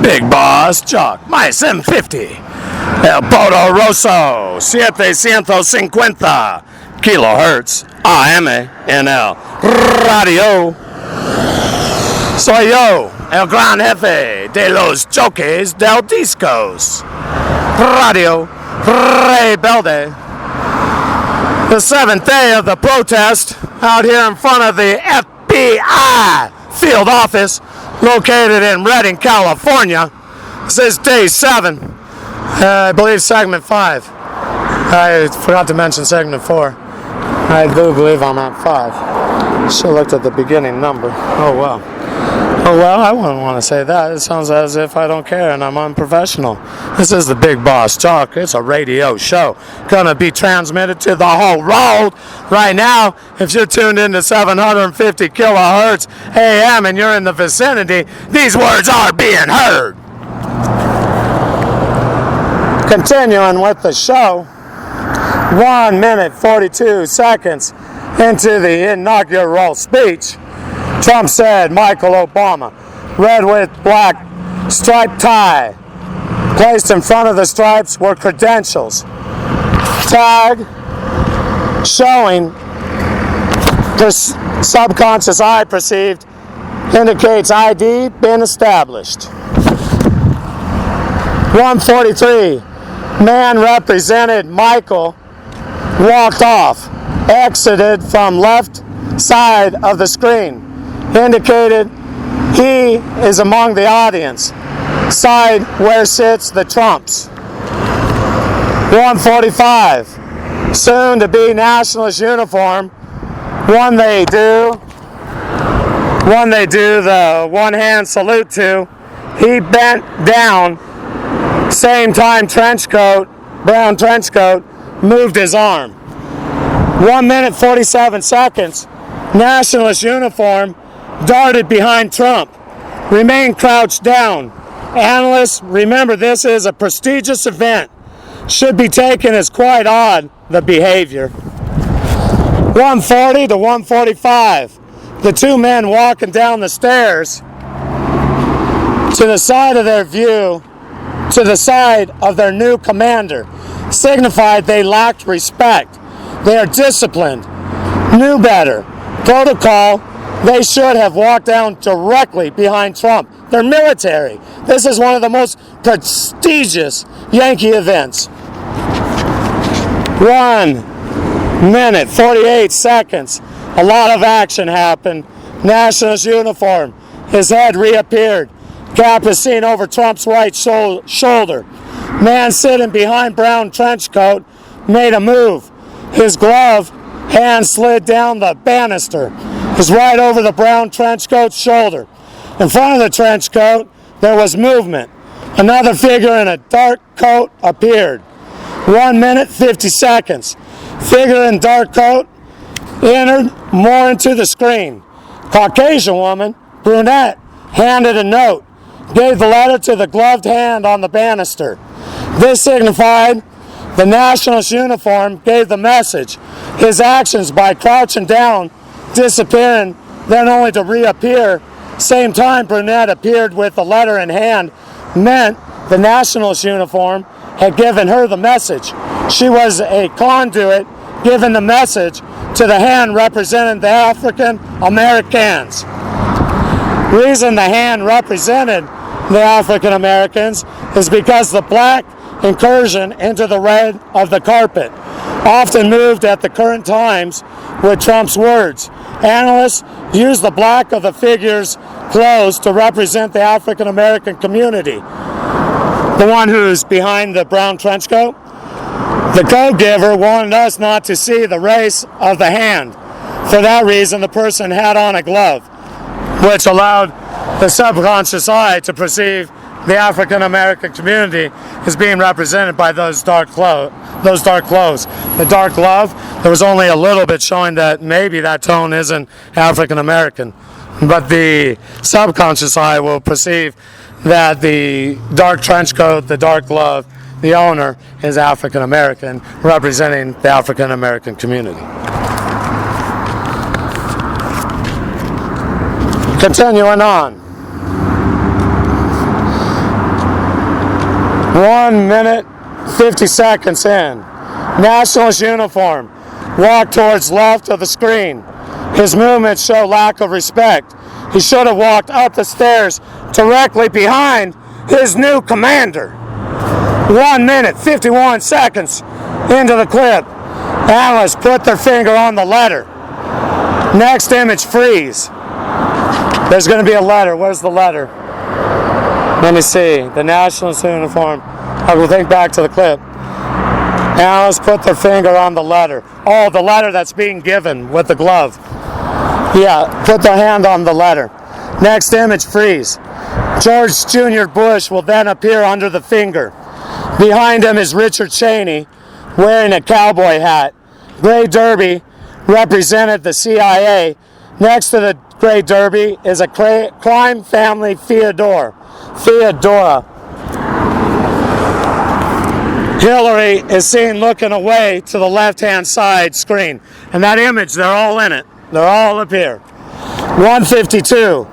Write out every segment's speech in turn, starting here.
Big Boss Jock, más M50. El Poderoso, 750 kilohertz AM en el radio. Soy yo, el gran jefe de los jockeys del discos. Radio Rebelde. The seventh day of the protest out here in front of the F.B.I. field office located in Redding, California. This is day 7. I believe segment 5. I forgot to mention segment 4. I do believe I'm at 5. Should have looked at the beginning number. Oh well. Oh well, I wouldn't want to say that. It sounds as if I don't care and I'm unprofessional. This is the Big Boss Talk. It's a radio show. Gonna be transmitted to the whole world right now. If you're tuned into 750 kilohertz AM and you're in the vicinity, these words are being heard. Continuing with the show, 1 minute 42 seconds into the inaugural speech, Trump said Michael Obama, red with black striped tie. Placed in front of the stripes were credentials. Tag showing the subconscious eye perceived indicates ID been established. 143. Man represented Michael walked off, exited from left side of the screen. Indicated he is among the audience, side where sits the Trumps. 145, soon to be nationalist uniform, one they do the one hand salute to. He bent down, same time trench coat, brown trench coat, moved his arm. 1 minute 47 seconds, nationalist uniform darted behind Trump, remained crouched down. Analysts, remember this is a prestigious event. Should be taken as quite odd, the behavior. 140 to 145. The two men walking down the stairs to the side of their view, to the side of their new commander, signified they lacked respect. They are disciplined, knew better. Protocol, they should have walked down directly behind Trump. They're military. This is one of the most prestigious Yankee events. 1 minute, 48 seconds. A lot of action happened. Nationalist uniform. His head reappeared. Cap is seen over Trump's right shoulder. Man sitting behind brown trench coat made a move. His glove hand slid down the banister. Is right over the brown trench coat's shoulder. In front of the trench coat, there was movement. Another figure in a dark coat appeared. 1 minute, 50 seconds. Figure in dark coat entered more into the screen. Caucasian woman, brunette, handed a note. Gave the letter to the gloved hand on the banister. This signified the nationalist uniform gave the message. His actions by crouching down, disappearing, then only to reappear, same time brunette appeared with the letter in hand, meant the nationalist uniform had given her the message. She was a conduit giving the message to the hand representing the African Americans. Reason the hand represented the African Americans is because the black incursion into the red of the carpet often moved at the current times with Trump's words. Analysts use the black of the figure's clothes to represent the African American community. The one who's behind the brown trench coat? The code giver wanted us not to see the race of the hand. For that reason, the person had on a glove, which allowed the subconscious eye to perceive the African American community as being represented by those dark clothes. The dark glove, there was only a little bit showing that maybe that tone isn't African American, but the subconscious eye will perceive that the dark trench coat, the dark glove, the owner is African American, representing the African American community. Continuing on. 1 minute, 50 seconds in. Nationalist uniform. Walk towards left of the screen. His movements show lack of respect. He should have walked up the stairs directly behind his new commander. 1 minute, 51 seconds into the clip. Analysts put their finger on the letter. Next image, freeze. There's going to be a letter. Where's the letter? Let me see. The nationalist uniform. I will think back to the clip. Analysts put their finger on the letter. Oh, the letter that's being given with the glove. Yeah, put their hand on the letter. Next image, freeze. George Jr. Bush will then appear under the finger. Behind him is Richard Cheney wearing a cowboy hat. Gray Derby represented the CIA. Next to the Gray Derby is a crime family Theodora. Hillary is seen looking away to the left-hand side screen. And that image, they're all in it. They're all up here. 152.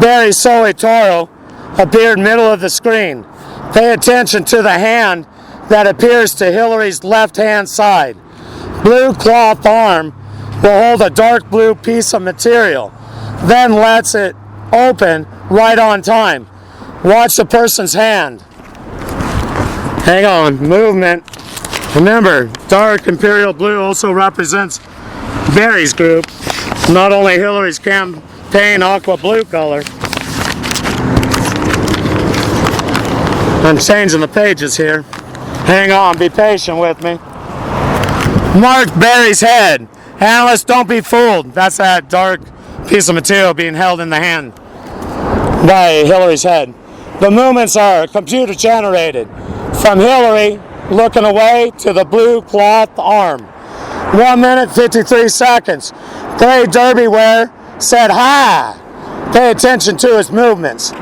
Barry Soetoro appeared middle of the screen. Pay attention to the hand that appears to Hillary's left-hand side. Blue cloth arm will hold a dark blue piece of material, then lets it open right on time. Watch the person's hand. Hang on, movement. Remember, dark imperial blue also represents Barry's group, not only Hillary's campaign aqua blue color. I'm changing the pages here. Hang on, be patient with me. Mark Barry's head. Analysts, don't be fooled. That's that dark piece of material being held in the hand by Hillary's head. The movements are computer generated. From Hillary looking away to the blue cloth arm. 1 minute, 53 seconds. Gray Derby wearer said hi. Pay attention to his movements.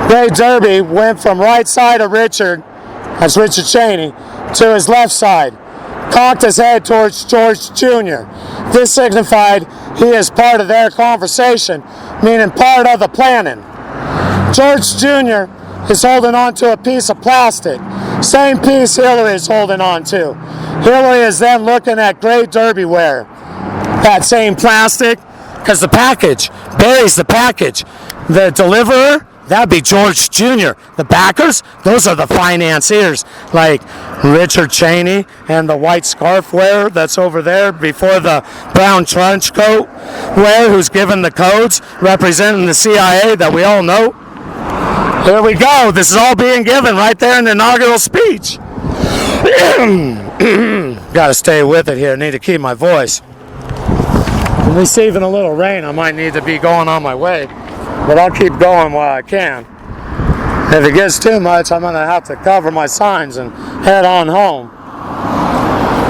Gray Derby went from right side of Richard, that's Richard Cheney, to his left side. Cocked his head towards George Jr. This signified he is part of their conversation, meaning part of the planning. George Jr. is holding on to a piece of plastic. Same piece Hillary is holding on to. Hillary is then looking at Gray Derby wearer. That same plastic, because the package, Barry's the package. The deliverer, that'd be George Jr. The backers, those are the financiers, like Richard Cheney and the white scarf wearer that's over there before the brown trench coat wearer who's given the codes representing the CIA that we all know. Here we go. This is all being given right there in the inaugural speech. Got to stay with it here. Need to keep my voice. I'm receiving a little rain. I might need to be going on my way, but I'll keep going while I can. If it gets too much, I'm going to have to cover my signs and head on home.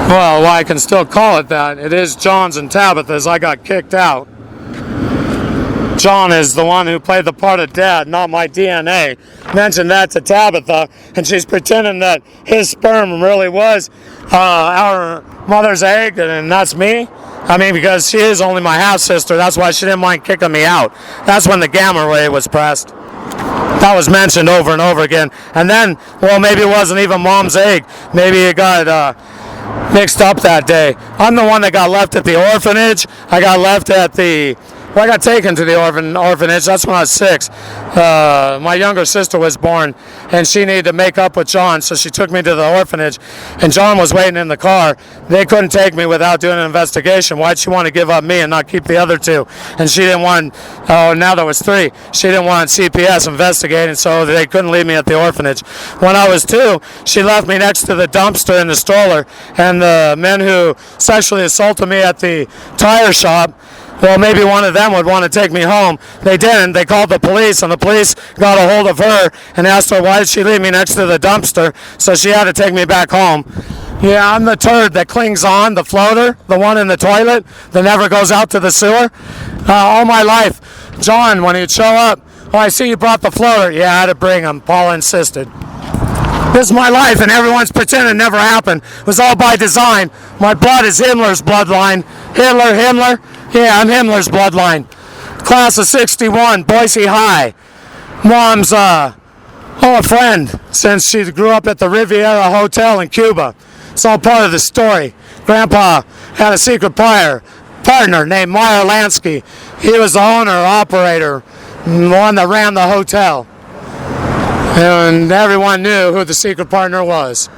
Well, I can still call it that. It is John's and Tabitha's. I got kicked out. John is the one who played the part of Dad, not my DNA. Mentioned that to Tabitha, and she's pretending that his sperm really was our mother's egg, and that's me. I mean, because she is only my half-sister, that's why she didn't mind kicking me out. That's when the gamma ray was pressed. That was mentioned over and over again. And then, well, maybe it wasn't even Mom's egg. Maybe it got mixed up that day. I'm the one that got left at the orphanage. I got left at the... Well, I got taken to the orphanage. That's when I was 6. My younger sister was born, and she needed to make up with John, so she took me to the orphanage, and John was waiting in the car. They couldn't take me without doing an investigation. Why'd she want to give up me and not keep the other 2? And she didn't want, now there was 3. She didn't want CPS investigating, so they couldn't leave me at the orphanage. When I was 2, she left me next to the dumpster in the stroller, and the men who sexually assaulted me at the tire shop, well, maybe one of them would want to take me home. They didn't. They called the police, and the police got a hold of her and asked her, why did she leave me next to the dumpster? So she had to take me back home. Yeah, I'm the turd that clings on, the floater, the one in the toilet that never goes out to the sewer. All my life, John, when he'd show up, oh, I see you brought the floater. Yeah, I had to bring him. Paula insisted. This is my life, and everyone's pretending it never happened. It was all by design. My blood is Himmler's bloodline. Himmler. Yeah, I'm Himmler's bloodline. Class of 61, Boise High. Mom's Oh, a friend, since she grew up at the Riviera Hotel in Cuba. It's all part of the story. Grandpa had a secret partner named Meyer Lansky. He was the owner, operator, the one that ran the hotel. And everyone knew who the secret partner was.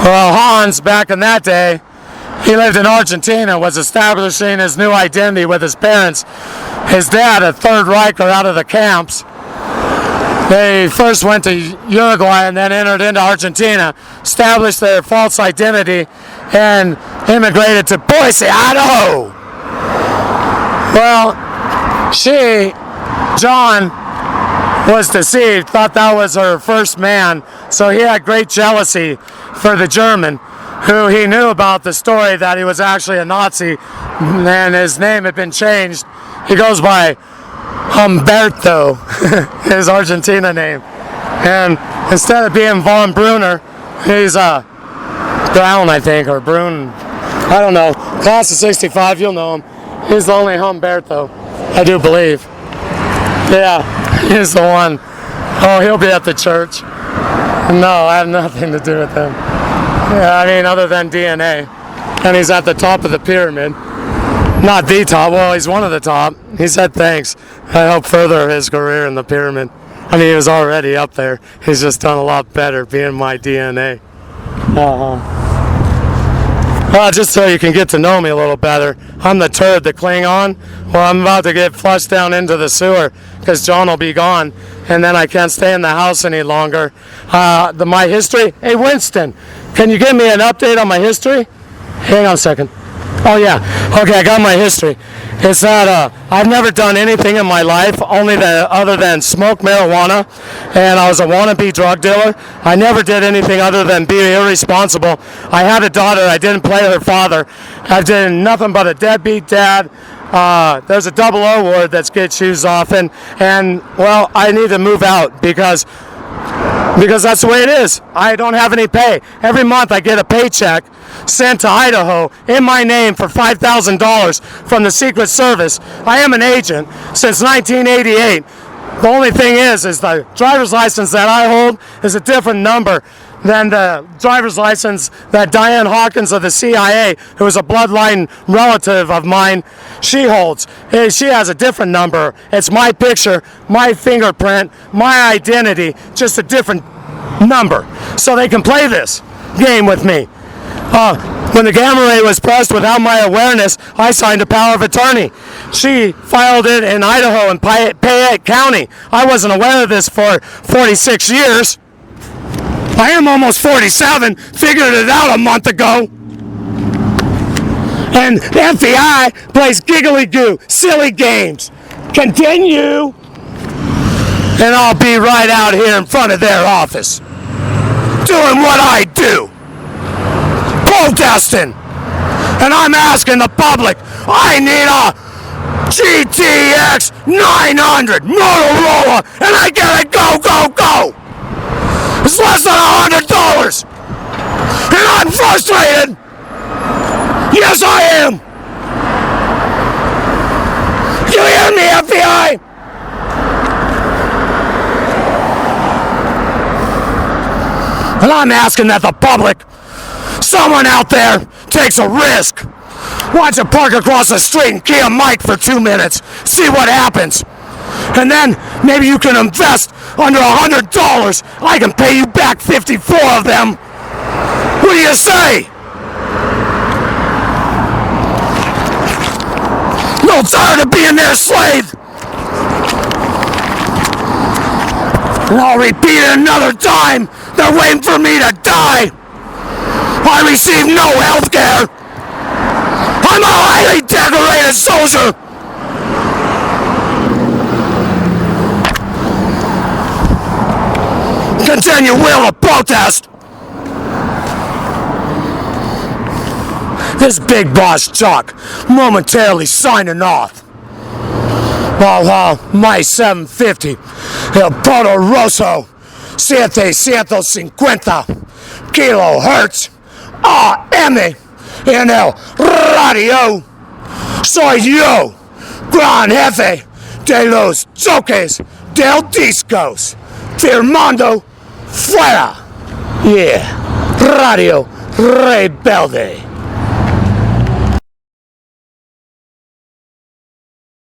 Well, Hans, back in that day, he lived in Argentina, was establishing his new identity with his parents. His dad, a Third Reicher out of the camps. They first went to Uruguay and then entered into Argentina, established their false identity, and immigrated to Boise, Idaho. Well, John, was deceived, thought that was her first man, so he had great jealousy for the German, who he knew about the story that he was actually a Nazi, and his name had been changed. He goes by Humberto, his Argentina name. And instead of being von Brunner, he's Brown, I think, or Brun. I don't know. Class of 65, you'll know him. He's the only Humberto, I do believe. Yeah, he's the one. Oh, he'll be at the church. No, I have nothing to do with him. Yeah, I mean, other than DNA. And he's at the top of the pyramid. Not the top, well, he's one of the top. He said thanks. I hope further his career in the pyramid. I mean, he was already up there. He's just done a lot better being my DNA. Well, just so you can get to know me a little better, I'm the turd, the Klingon. Well, I'm about to get flushed down into the sewer because John will be gone, and then I can't stay in the house any longer. My history? Hey, Winston, can you give me an update on my history? Hang on a second. Oh, yeah. Okay, I got my history. It's that I've never done anything in my life other than smoke marijuana, and I was a wannabe drug dealer. I never did anything other than be irresponsible. I had a daughter. I didn't play her father. I did nothing but a deadbeat dad. There's a 00 ward that gets used often, and, well, I need to move out because that's the way it is. I don't have any pay. Every month I get a paycheck sent to Idaho in my name for $5,000 from the Secret Service. I am an agent since 1988. The only thing is the driver's license that I hold is a different number than the driver's license that Diane Hawkins of the CIA, who is a bloodline relative of mine, she holds. She has a different number. It's my picture, my fingerprint, my identity, just a different number. So they can play this game with me. When the gamma ray was pressed without my awareness, I signed a power of attorney. She filed it in Idaho in Payette County. I wasn't aware of this for 46 years. I am almost 47, figured it out a month ago. And the F.B.I. plays giggly-goo, silly games. Continue. And I'll be right out here in front of their office, doing what I do. Protesting. And I'm asking the public, I need a GTX 900 Motorola, and I get it go, go, go. It's less than $100, and I'm frustrated. Yes, I am. You hear me, FBI? And I'm asking that the public, someone out there, takes a risk. Why don't you park across the street and key a mic for 2 minutes, see what happens. And then maybe you can invest under $100. I can pay you back 54 of them. What do you say? No, tired of being their slave. And I'll repeat it another time. They're waiting for me to die. I receive no health care. I'm a highly decorated soldier. Continue will of protest. This big boss Chuck momentarily signing off. My 750 El Poderoso 750 kilohertz AM en el radio. Soy yo, Gran Jefe de los choques del discos. Firmando fuera. Yeah. Radio Rebelde.